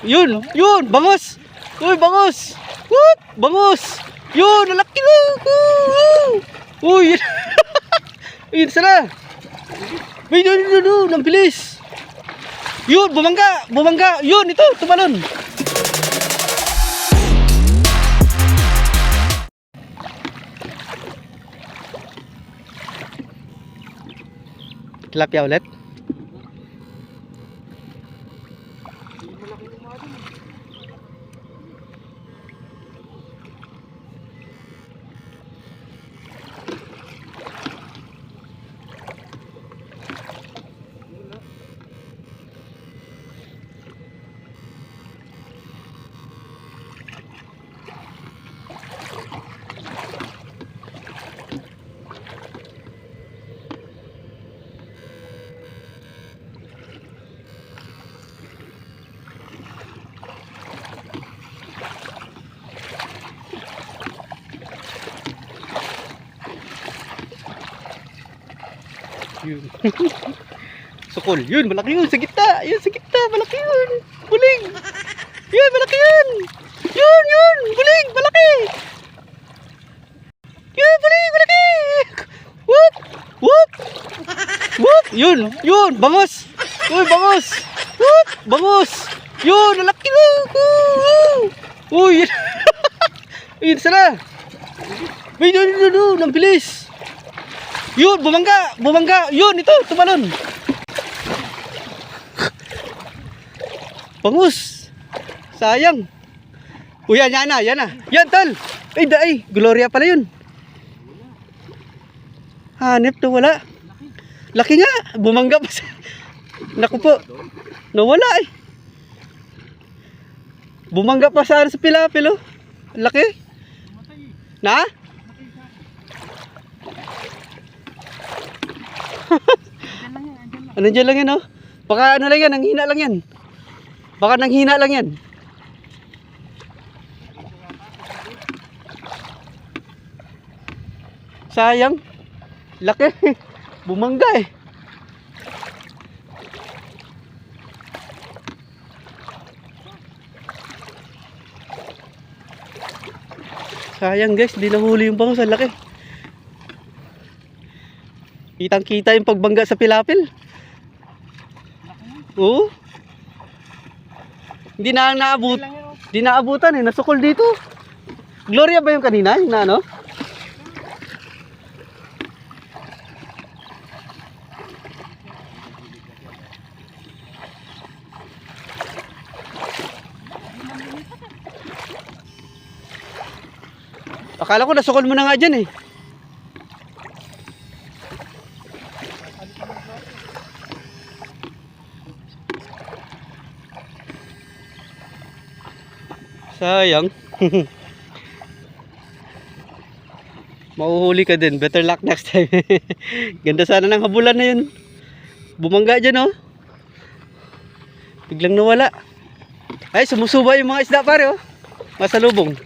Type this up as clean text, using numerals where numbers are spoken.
Yun, bangos. Uy, bangos. Whoop, bangos. Yun, lalaki na. Uy, yun, sana. Uy, yun, ang bilis. Yun, bumangga. Yun, ito, tumalon. Tilapia ulit. Yun. Sukol. Yun, malaki yun. Sa gitna. Yun, sa gitna. Malaki yun. Buling. Yun, malaki yun. Yun. Buling. Malaki. Yun, buling. Malaki. Whoop. Yun. Bangos. Uy, bangos. Whoop. Bangos. Yun, malaki yun. Uy, yun. Yun, sana. Uy, yun. Ang bilis. Yun, bumangga. Yun, ito, tumalon. Bangus. Sayang. Uy, yan na. Yan, tol. Ay, Gloria pala yun. Hanip to, wala. Laki nga, bumangga pa siya. Naku po, nawala eh. Bumangga pa sa pilapil, oh. Laki. Na? Ano dyan lang yan, oh? Baka ano lang yan, nanghina lang yan. Sayang. Laki. Bumangga eh. Sayang guys, di nahuli yung bangus. Ang laki. Kitang-kita yung pagbangga sa pilapil. Oo. Hindi naabutan eh. Nasukol dito. Gloria ba yung kanina? Yung na ano? Akala ko nasukol mo na nga dyan eh. Sayang. Mahuhuli ka din. Better luck next time. Ganda sana ng habulan na yun. Bumangga dyan, oh. Biglang nawala. Ay, sumusuba yung mga isda pare, oh. Masalubong.